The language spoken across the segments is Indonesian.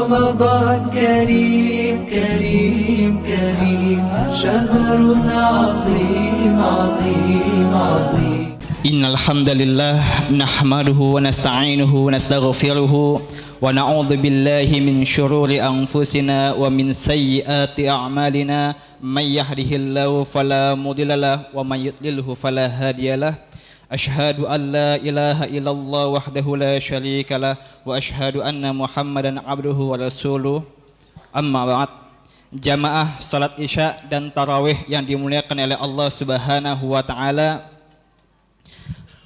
رمضان كريم كريم كريم شهر عظيم عظيم عظيم إن الحمد لله نحمده ونستعينه ونستغفره ونعوذ بالله من شرور أنفسنا ومن سيئات أعمالنا من يهده الله فلا مضل له ومن يضلله فلا هادي له أشهد أن لا إله إلا الله وحده لا شريك له وأشهد أن محمدا عبده ورسوله أما بعد. Jamaah salat Isya dan tarawih yang dimuliakan oleh Allah Subhanahu wa taala,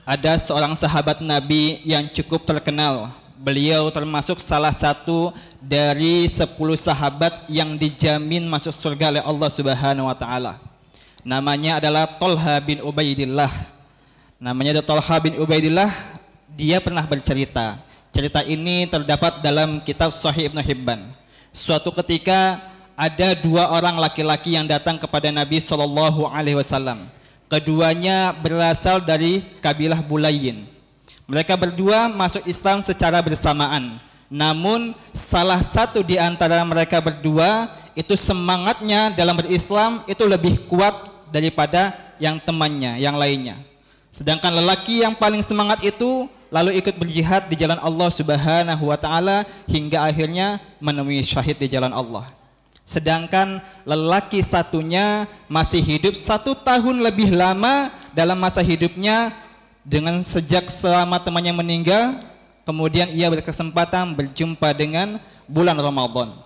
ada seorang sahabat Nabi yang cukup terkenal. Beliau termasuk salah satu dari 10 sahabat yang dijamin masuk surga oleh Allah Subhanahu wa taala. Namanya adalah Thalha bin Ubaidillah. Dia pernah bercerita. Cerita ini terdapat dalam kitab Sahih Ibnu Hibban. Suatu ketika ada 2 orang laki-laki yang datang kepada Nabi SAW. Keduanya berasal dari kabilah Bulayyin. Mereka berdua masuk Islam secara bersamaan. Namun salah satu di antara mereka berdua itu semangatnya dalam berislam itu lebih kuat daripada yang temannya, yang lainnya. Sedangkan lelaki yang paling semangat itu lalu ikut berjihad di jalan Allah Subhanahu wa taala hingga akhirnya menemui syahid di jalan Allah. Sedangkan lelaki satunya masih hidup 1 tahun lebih lama dalam masa hidupnya, dengan sejak selama temannya meninggal, kemudian ia berkesempatan berjumpa dengan bulan Ramadan.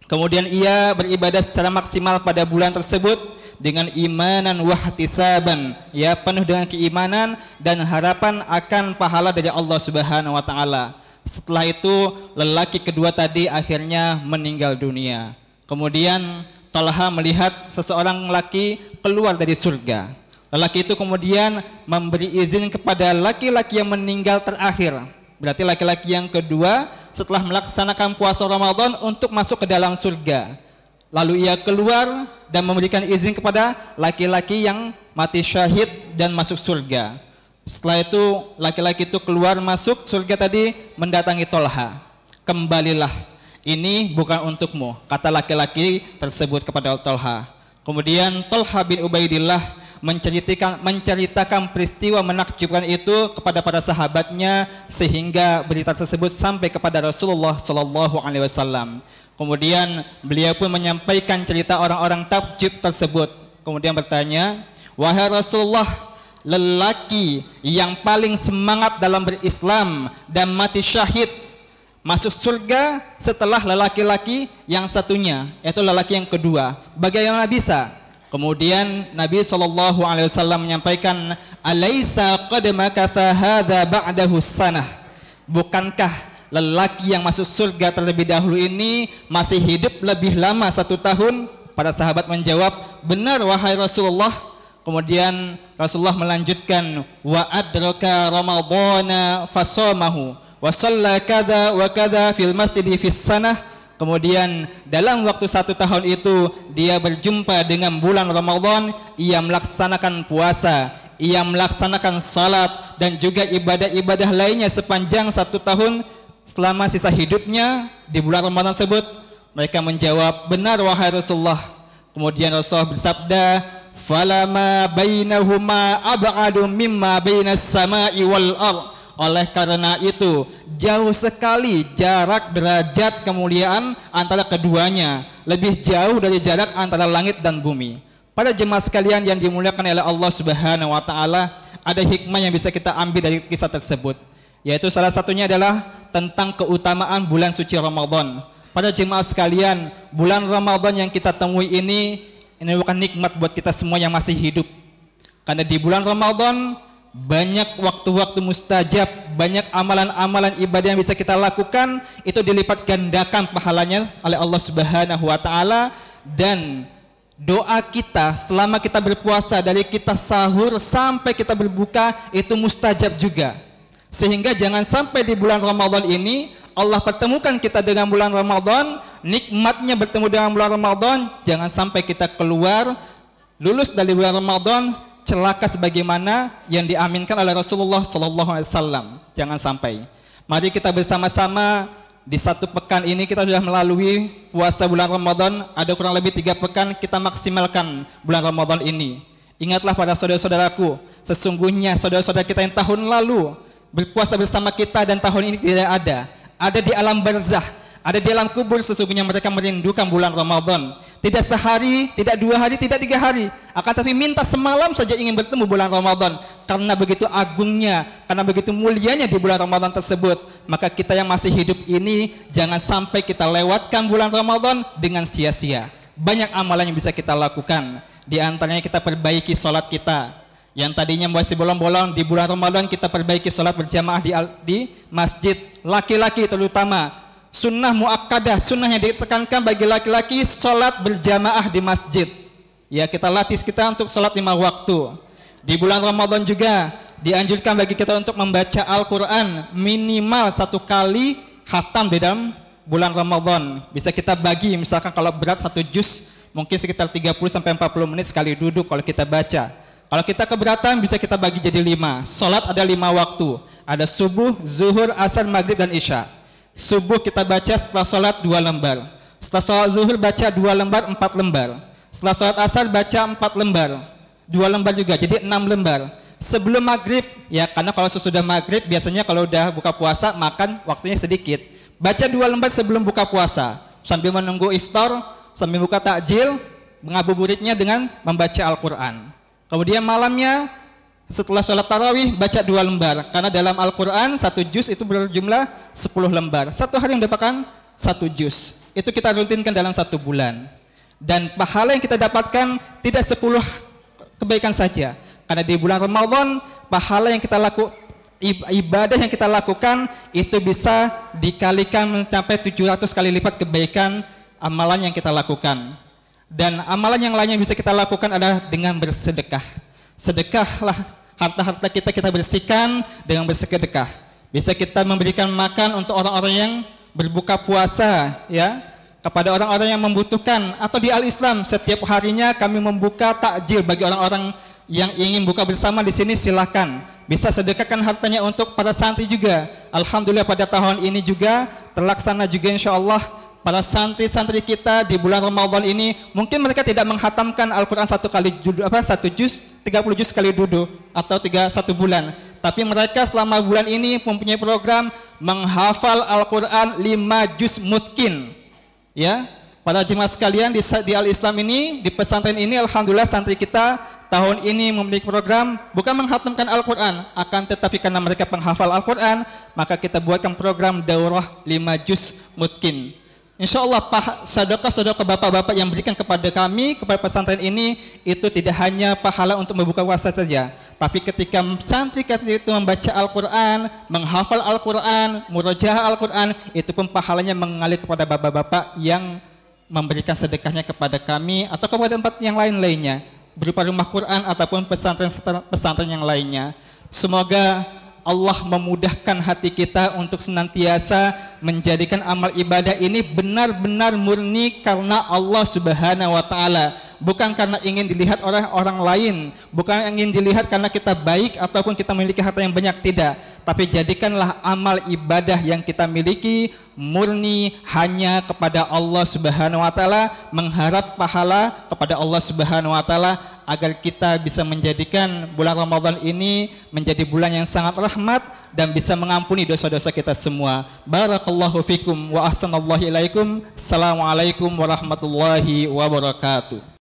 Kemudian ia beribadah secara maksimal pada bulan tersebut dengan imanan wahtisaban, ya, penuh dengan keimanan dan harapan akan pahala dari Allah Subhanahu wa taala. Setelah itu lelaki kedua tadi akhirnya meninggal dunia. Kemudian Thalha melihat seseorang laki keluar dari surga. Lelaki itu kemudian memberi izin kepada laki-laki yang meninggal terakhir, berarti laki-laki yang kedua setelah melaksanakan puasa Ramadan, untuk masuk ke dalam surga. Lalu ia keluar dan memberikan izin kepada laki-laki yang mati syahid dan masuk surga. Setelah itu laki-laki itu keluar masuk surga tadi mendatangi Thalha. Kembalilah, ini bukan untukmu, kata laki-laki tersebut kepada Thalha. Kemudian Thalha bin Ubaidillah menceritakan peristiwa menakjubkan itu kepada para sahabatnya sehingga berita tersebut sampai kepada Rasulullah SAW. Kemudian beliau pun menyampaikan cerita orang-orang takjub tersebut. Kemudian bertanya, wahai Rasulullah, lelaki yang paling semangat dalam berislam dan mati syahid masuk surga setelah lelaki-laki yang satunya, yaitu lelaki yang kedua, bagaimana bisa? Kemudian Nabi SAW menyampaikan, alaisa qad makatha hadza ba'dahu sanah, bukankah lelaki yang masuk surga terlebih dahulu ini masih hidup lebih lama 1 tahun? Para sahabat menjawab, benar wahai Rasulullah. Kemudian Rasulullah melanjutkan, wa adraka ramadhana fasamahu wa shalla kada wa kada fil masjid fis sanah. Kemudian dalam waktu 1 tahun itu dia berjumpa dengan bulan Ramadan, ia melaksanakan puasa, ia melaksanakan salat dan juga ibadah-ibadah lainnya sepanjang 1 tahun selama sisa hidupnya di bulan Ramadan tersebut. Mereka menjawab, benar wahai Rasulullah. Kemudian Rasulullah bersabda, falama bainahuma ab'adu mimma bainas sama'i wal ardh. Oleh karena itu jauh sekali jarak derajat kemuliaan antara keduanya, lebih jauh dari jarak antara langit dan bumi. Para jemaah sekalian yang dimuliakan oleh Allah Subhanahu wa taala, ada hikmah yang bisa kita ambil dari kisah tersebut, yaitu salah satunya adalah tentang keutamaan bulan suci Ramadan. Para jemaah sekalian, bulan Ramadan yang kita temui ini bukan nikmat buat kita semua yang masih hidup. Karena di bulan Ramadan banyak waktu-waktu mustajab, banyak amalan-amalan ibadah yang bisa kita lakukan, itu dilipat gandakan pahalanya oleh Allah Subhanahu wa taala. Dan doa kita selama kita berpuasa, dari kita sahur sampai kita berbuka, itu mustajab juga. Sehingga jangan sampai di bulan Ramadan ini Allah pertemukan kita dengan bulan Ramadan, nikmatnya bertemu dengan bulan Ramadan, jangan sampai kita keluar lulus dari bulan Ramadan celaka sebagaimana yang diaminkan oleh Rasulullah SAW. Jangan sampai. Mari kita bersama-sama Di 1 pekan ini kita sudah melalui puasa bulan Ramadan, ada kurang lebih 3 pekan kita maksimalkan bulan Ramadan ini. Ingatlah pada saudara-saudaraku, sesungguhnya saudara-saudara kita yang tahun lalu berpuasa bersama kita dan tahun ini tidak ada di alam barzah, ada di alam kubur. Sesungguhnya mereka merindukan bulan Ramadan, tidak sehari, tidak 2 hari, tidak 3 hari, akan tapi minta semalam saja ingin bertemu bulan Ramadan. Karena begitu agungnya, karena begitu mulianya di bulan Ramadan tersebut, maka kita yang masih hidup ini jangan sampai kita lewatkan bulan Ramadan dengan sia-sia. Banyak amalan yang bisa kita lakukan. Di antaranya kita perbaiki sholat kita, yang tadinya masih bolong-bolong. Di bulan Ramadan kita perbaiki sholat berjamaah di masjid. Laki-laki terutama, sunnah muakkadah, sunnah yang ditekankan bagi laki-laki, sholat berjamaah di masjid. Ya, kita latih kita untuk sholat 5 waktu. Di bulan Ramadan juga dianjurkan bagi kita untuk membaca Al-Quran minimal 1 kali khatam di dalam bulan Ramadan. Bisa kita bagi, misalkan kalau berat 1 juz, mungkin sekitar 30-40 menit sekali duduk kalau kita baca. Kalau kita keberatan bisa kita bagi jadi 5. Salat ada 5 waktu. Ada subuh, zuhur, asar, maghrib, dan isya. Subuh kita baca setelah salat 2 lembar. Setelah salat zuhur baca 2 lembar, 4 lembar. Setelah salat asar baca 4 lembar. 2 lembar juga, jadi 6 lembar. Sebelum maghrib, ya karena kalau sesudah maghrib biasanya kalau udah buka puasa makan waktunya sedikit. Baca 2 lembar sebelum buka puasa. Sambil menunggu iftar, sambil buka takjil, mengabuburitnya dengan membaca Al-Quran. Kemudian malamnya setelah sholat tarawih baca 2 lembar. Karena dalam Al-Quran 1 juz itu berjumlah 10 lembar. 1 hari mendapatkan 1 juz. Itu kita rutinkan dalam 1 bulan. Dan pahala yang kita dapatkan tidak 10 kebaikan saja. Karena di bulan Ramadan pahala yang kita lakukan, ibadah yang kita lakukan itu bisa dikalikan mencapai 700 kali lipat kebaikan amalan yang kita lakukan. Dan amalan yang lain yang bisa kita lakukan adalah dengan bersedekah. Sedekahlah harta-harta kita bersihkan dengan bersedekah. Bisa kita memberikan makan untuk orang-orang yang berbuka puasa, ya, kepada orang-orang yang membutuhkan. Atau di Al-Islam setiap harinya kami membuka takjil bagi orang-orang yang ingin buka bersama di sini, silakan. Bisa sedekahkan hartanya untuk para santri juga. Alhamdulillah pada tahun ini juga terlaksana juga insyaallah. Para santri-santri kita di bulan Ramadan ini mungkin mereka tidak menghatamkan Al-Quran 1 juz, 30 juz sekali duduk atau 1 bulan. Tapi mereka selama bulan ini mempunyai program menghafal Al-Quran 5 juz mutkin. Ya, para jemaah sekalian di Al-Islam ini, di pesantren ini, alhamdulillah santri kita tahun ini memiliki program bukan menghatamkan Al-Quran, akan tetapi karena mereka penghafal Al-Quran, maka kita buatkan program daurah 5 juz mutkin. Insya Allah sedekah bapak-bapak yang berikan kepada kami, kepada pesantren ini, itu tidak hanya pahala untuk membuka puasa saja, tapi ketika santri itu membaca Al-Quran, menghafal Al-Quran, murojaah Al-Quran, itu pun pahalanya mengalir kepada bapak-bapak yang memberikan sedekahnya kepada kami atau kepada tempat yang lainnya, berupa rumah Quran ataupun pesantren yang lainnya. Semoga Allah memudahkan hati kita untuk senantiasa menjadikan amal ibadah ini benar-benar murni karena Allah Subhanahu wa Ta'ala, bukan karena ingin dilihat oleh orang lain, bukan ingin dilihat karena kita baik ataupun kita memiliki harta yang banyak, tidak. Tapi jadikanlah amal ibadah yang kita miliki murni hanya kepada Allah Subhanahu wa Ta'ala, mengharap pahala kepada Allah Subhanahu wa Ta'ala, agar kita bisa menjadikan bulan Ramadan ini menjadi bulan yang sangat rahmat dan bisa mengampuni dosa-dosa kita semua. Barakallahu fikum wa ahsanallahu ilaikum. Assalamualaikum warahmatullahi wabarakatuh.